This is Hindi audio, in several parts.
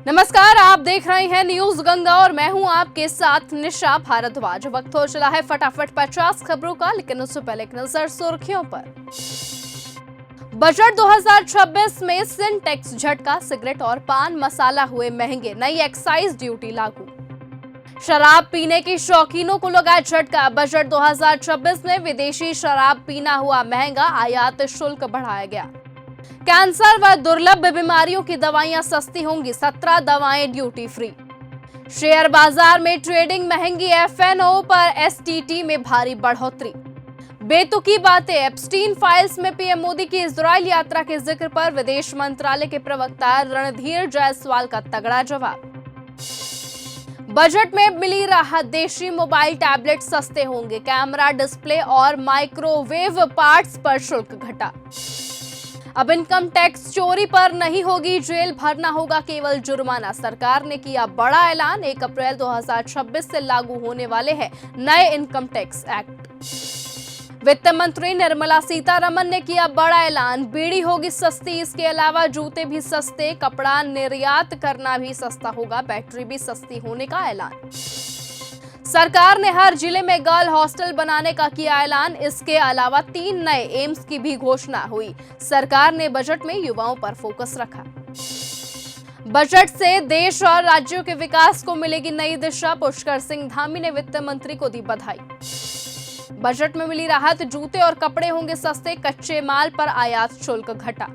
नमस्कार, आप देख रहे हैं न्यूज गंगा और मैं हूं आपके साथ निशा भारद्वाज। वक्त हो चला है फटाफट 50 खबरों का, लेकिन उससे पहले एक नजर सुर्खियों पर। बजट 2026 में सिंटेक्स झटका, सिगरेट और पान मसाला हुए महंगे, नई एक्साइज ड्यूटी लागू। शराब पीने के शौकीनों को लगा झटका, बजट 2026 में विदेशी शराब पीना हुआ महंगा, आयात शुल्क बढ़ाया गया। कैंसर व दुर्लभ बीमारियों की दवाइयां सस्ती होंगी, 17 दवाएं ड्यूटी फ्री। शेयर बाजार में ट्रेडिंग महंगी, एफएनओ पर एसटीटी में भारी बढ़ोतरी। बेतुकी बातें, एप्स्टीन फाइल्स में पीएम मोदी की इजराइल यात्रा के जिक्र पर विदेश मंत्रालय के प्रवक्ता रणधीर जायसवाल का तगड़ा जवाब। बजट में मिली राहत, देशी मोबाइल टैबलेट सस्ते होंगे, कैमरा डिस्प्ले और माइक्रोवेव पार्ट्स पर शुल्क घटा। अब इनकम टैक्स चोरी पर नहीं होगी जेल, भरना होगा केवल जुर्माना। सरकार ने किया बड़ा ऐलान, 1 अप्रैल 2026 से लागू होने वाले हैं नए इनकम टैक्स एक्ट। वित्त मंत्री निर्मला सीतारमन ने किया बड़ा ऐलान, बीड़ी होगी सस्ती, इसके अलावा जूते भी सस्ते, कपड़ा निर्यात करना भी सस्ता होगा, बैटरी भी सस्ती होने का ऐलान। सरकार ने हर जिले में गर्ल हॉस्टल बनाने का किया ऐलान, इसके अलावा 3 नए एम्स की भी घोषणा हुई। सरकार ने बजट में युवाओं पर फोकस रखा। बजट से देश और राज्यों के विकास को मिलेगी नई दिशा, पुष्कर सिंह धामी ने वित्त मंत्री को दी बधाई। बजट में मिली राहत, जूते और कपड़े होंगे सस्ते, कच्चे माल पर आयात शुल्क घटा।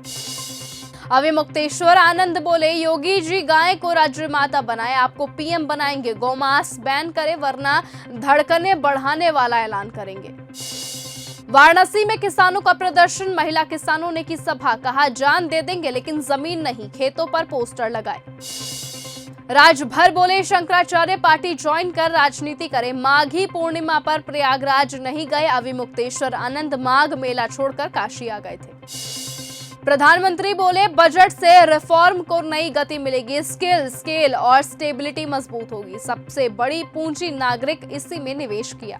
अविमुक्तेश्वर आनंद बोले, योगी जी गाय को राज्य माता बनाए, आपको पीएम बनाएंगे, गौमांस बैन करे वरना धड़कने बढ़ाने वाला ऐलान करेंगे। वाराणसी में किसानों का प्रदर्शन, महिला किसानों ने की सभा, कहा जान दे देंगे लेकिन जमीन नहीं, खेतों पर पोस्टर लगाए। राजभर बोले, शंकराचार्य पार्टी ज्वाइन कर राजनीति करे, माघी पूर्णिमा पर प्रयागराज नहीं गए अविमुक्तेश्वर आनंद, माघ मेला छोड़कर काशी आ गए थे। प्रधानमंत्री बोले, बजट से रिफॉर्म को नई गति मिलेगी, स्केल और स्टेबिलिटी मजबूत होगी, सबसे बड़ी पूंजी नागरिक इसी में निवेश किया।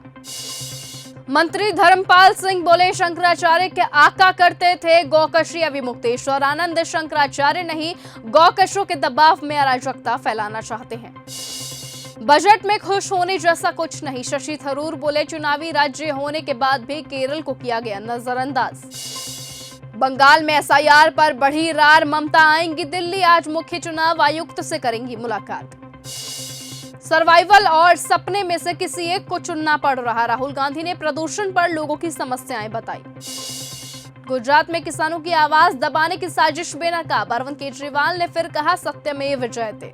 मंत्री धर्मपाल सिंह बोले, शंकराचार्य के आका करते थे गौकशी, अविमुक्तेश्वर आनंद शंकराचार्य नहीं, गौकशों के दबाव में अराजकता फैलाना चाहते हैं। बजट में खुश होने जैसा कुछ नहीं, शशि थरूर बोले, चुनावी राज्य होने के बाद भी केरल को किया गया नजरअंदाज। बंगाल में एसआईआर पर बढ़ी रार, ममता आएंगी दिल्ली, आज मुख्य चुनाव आयुक्त से करेंगी मुलाकात। सर्वाइवल और सपने में से किसी एक को चुनना पड़ रहा, राहुल गांधी ने प्रदूषण पर लोगों की समस्याएं बताई। गुजरात में किसानों की आवाज दबाने की साजिश बेनकाब, अरविंद केजरीवाल ने फिर कहा सत्यमेव जयते।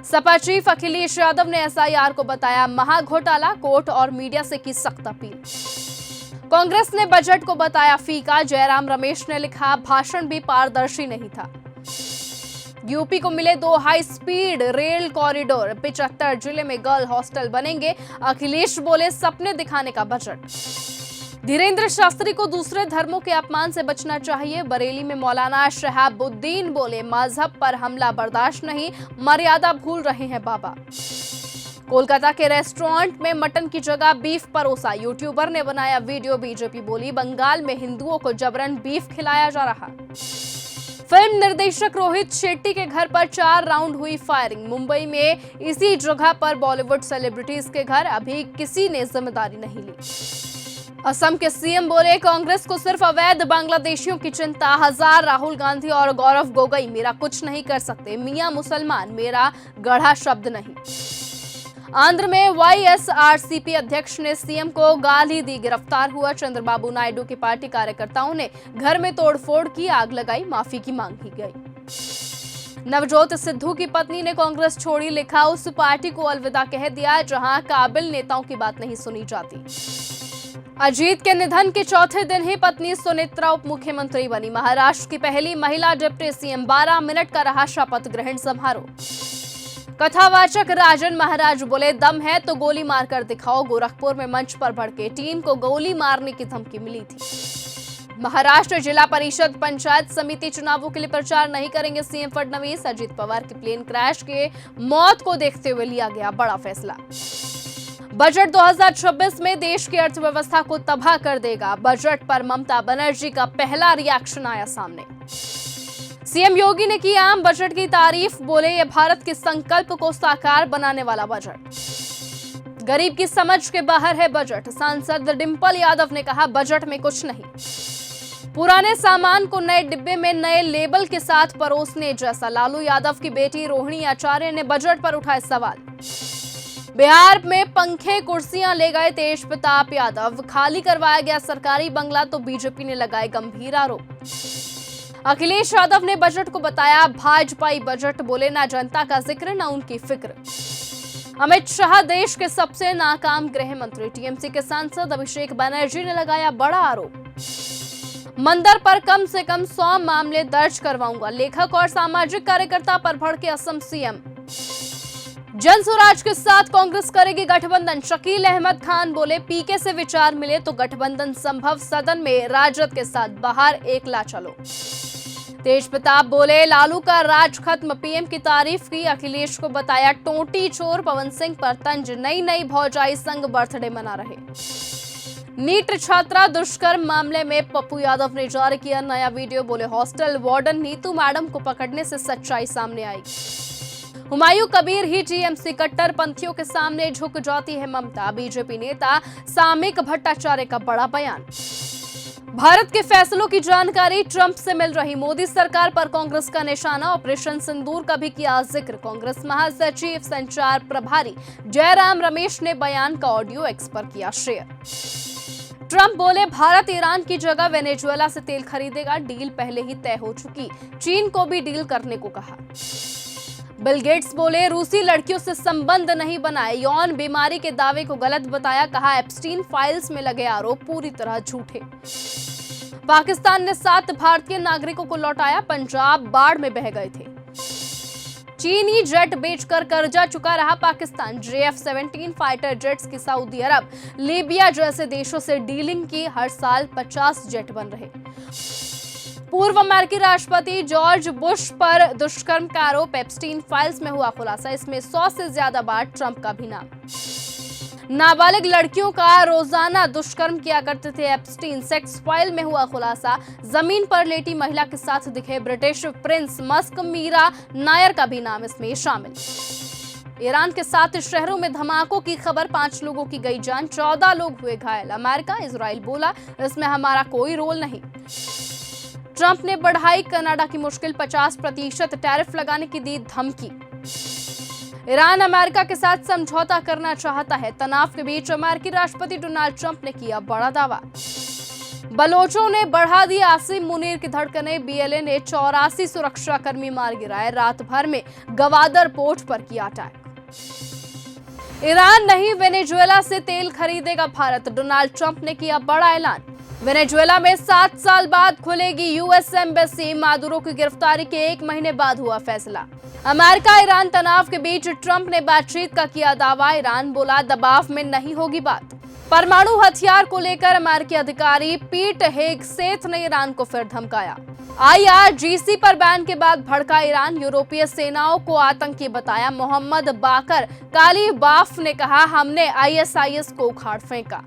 सपा चीफ अखिलेश यादव ने एसआईआर को बताया महाघोटाला, कोर्ट और मीडिया से की सख्त अपील। कांग्रेस ने बजट को बताया फीका, जयराम रमेश ने लिखा भाषण भी पारदर्शी नहीं था। यूपी को मिले 2 हाई स्पीड रेल कॉरिडोर, 75 जिले में गर्ल हॉस्टल बनेंगे, अखिलेश बोले सपने दिखाने का बजट। धीरेन्द्र शास्त्री को दूसरे धर्मों के अपमान से बचना चाहिए, बरेली में मौलाना शहाबुद्दीन बोले मजहब पर हमला बर्दाश्त नहीं, मर्यादा भूल रहे हैं बाबा। कोलकाता के रेस्टोरेंट में मटन की जगह बीफ परोसा, यूट्यूबर ने बनाया वीडियो, बीजेपी बोली बंगाल में हिंदुओं को जबरन बीफ खिलाया जा रहा। फिल्म निर्देशक रोहित शेट्टी के घर पर 4 राउंड हुई फायरिंग, मुंबई में इसी जगह पर बॉलीवुड सेलिब्रिटीज के घर, अभी किसी ने जिम्मेदारी नहीं ली। असम के सीएम बोले, कांग्रेस को सिर्फ अवैध बांग्लादेशियों की चिंता, हजार राहुल गांधी और गौरव गोगोई मेरा कुछ नहीं कर सकते, मियां मुसलमान मेरा गढ़ा शब्द नहीं। आंध्र में वाईएसआरसीपी अध्यक्ष ने सीएम को गाली दी, गिरफ्तार हुआ चंद्रबाबू नायडू की पार्टी कार्यकर्ताओं ने घर में तोड़फोड़ की, आग लगाई, माफी की मांग की गई। नवजोत सिद्धू की पत्नी ने कांग्रेस छोड़ी, लिखा उस पार्टी को अलविदा कह दिया जहां काबिल नेताओं की बात नहीं सुनी जाती। अजीत के निधन के चौथे दिन ही पत्नी सुनेत्रा उप मुख्यमंत्री बनी, महाराष्ट्र की पहली महिला डिप्टी सीएम, 12 मिनट का रहा शपथ ग्रहण समारोह। कथावाचक राजन महाराज बोले, दम है तो गोली मारकर दिखाओ, गोरखपुर में मंच पर भड़के टीम को गोली मारने की धमकी मिली थी। महाराष्ट्र जिला परिषद पंचायत समिति चुनावों के लिए प्रचार नहीं करेंगे सीएम फडणवीस, अजित पवार की प्लेन क्रैश के मौत को देखते हुए लिया गया बड़ा फैसला। बजट 2026 में देश की अर्थव्यवस्था को तबाह कर देगा, बजट पर ममता बनर्जी का पहला रिएक्शन आया सामने। सीएम योगी ने की आम बजट की तारीफ, बोले ये भारत के संकल्प को साकार बनाने वाला बजट। गरीब की समझ के बाहर है बजट। सांसद डिंपल यादव ने कहा बजट में कुछ नहीं, पुराने सामान को नए डिब्बे में नए लेबल के साथ परोसने जैसा। लालू यादव की बेटी रोहिणी आचार्य ने बजट पर उठाए सवाल। बिहार में पंखे कुर्सियां ले गए तेज प्रताप यादव, खाली करवाया गया सरकारी बंगला तो बीजेपी ने लगाए गंभीर आरोप। अखिलेश यादव ने बजट को बताया भाजपाई बजट, बोले ना जनता का जिक्र ना उनकी फिक्र। अमित शाह देश के सबसे नाकाम गृह मंत्री। टीएमसी के सांसद अभिषेक बनर्जी ने लगाया बड़ा आरोप। मंदिर पर कम से कम 100 मामले दर्ज करवाऊंगा। लेखक और सामाजिक कार्यकर्ता पर भड़के असम सीएम। जन स्वराज के साथ कांग्रेस करेगी गठबंधन। शकील अहमद खान बोले पीके से विचार मिले तो गठबंधन संभव। सदन में राजद के साथ, बाहर एकला चलो। तेज प्रताप बोले लालू का राज खत्म, पीएम की तारीफ की। अखिलेश को बताया टोटी चोर। पवन सिंह पर तंज, नई भौजाई संग बर्थडे मना रहे। नीट छात्रा दुष्कर्म मामले में पप्पू यादव ने जारी किया नया वीडियो, बोले हॉस्टल वार्डन नीतू मैडम को पकड़ने से सच्चाई सामने आएगी। हुमायूं कबीर ही टीएमसी कट्टरपंथियों के सामने झुक जाती है ममता। बीजेपी नेता सामिक भट्टाचार्य का बड़ा बयान। भारत के फैसलों की जानकारी ट्रंप से मिल रही। मोदी सरकार पर कांग्रेस का निशाना। ऑपरेशन सिंदूर का भी किया जिक्र। कांग्रेस महासचिव संचार प्रभारी जयराम रमेश ने बयान का ऑडियो एक्स पर किया शेयर। ट्रंप बोले भारत ईरान की जगह वेनेजुएला से तेल खरीदेगा। डील पहले ही तय हो चुकी। चीन को भी डील करने को कहा। बिल गेट्स बोले रूसी लड़कियों से संबंध नहीं बनाए। यौन बीमारी के दावे को गलत बताया। कहा एप्स्टीन फाइल्स में लगे आरोप पूरी तरह झूठे। पाकिस्तान ने 7 भारतीय नागरिकों को लौटाया। पंजाब बाढ़ में बह गए थे। चीनी जेट बेचकर कर्जा चुका रहा पाकिस्तान। JF-17 फाइटर जेट्स की सऊदी अरब, लीबिया जैसे देशों से डीलिंग की। हर साल 50 जेट बन रहे। पूर्व अमेरिकी राष्ट्रपति जॉर्ज बुश पर दुष्कर्म का आरोप। एप्स्टीन फाइल्स में हुआ खुलासा। इसमें 100 से ज्यादा बार ट्रंप का भी नाम। नाबालिग लड़कियों का रोजाना दुष्कर्म किया करते थे एप्स्टीन। सेक्स फाइल में हुआ खुलासा। जमीन पर लेटी महिला के साथ दिखे British prince Musk. Meera Nair का भी नाम इसमें शामिल। ईरान के 7 शहरों में धमाकों की खबर। 5 लोगों की गई जान, 14 लोग हुए घायल। अमेरिका इजराइल बोला इसमें हमारा कोई रोल नहीं। ट्रंप ने बढ़ाई कनाडा की मुश्किल। 50% टैरिफ लगाने की दी धमकी। ईरान अमेरिका के साथ समझौता करना चाहता है। तनाव के बीच अमेरिकी राष्ट्रपति डोनाल्ड ट्रंप ने किया बड़ा दावा। बलोचों ने बढ़ा दी आसिम मुनीर की धड़कनें। BLA ने 84 सुरक्षाकर्मी मार गिराए। रात भर में गवादर पोर्ट पर किया अटैक। ईरान नहीं वेनेजुएला से तेल खरीदेगा भारत। डोनाल्ड ट्रंप ने किया बड़ा ऐलान। वेनेजुएला में 7 साल बाद खुलेगी यूएस एम्बेसी। मादुरो की गिरफ्तारी के 1 महीने बाद हुआ फैसला। अमेरिका ईरान तनाव के बीच ट्रंप ने बातचीत का किया दावा। ईरान बोला दबाव में नहीं होगी बात। परमाणु हथियार को लेकर अमेरिकी अधिकारी पीट हेगसेथ ने ईरान को फिर धमकाया। IRGC पर बैन के बाद भड़का ईरान। यूरोपीय सेनाओं को आतंकी बताया। मोहम्मद बाकर कालीबाफ ने कहा हमने ISIS को उखाड़ फेंका।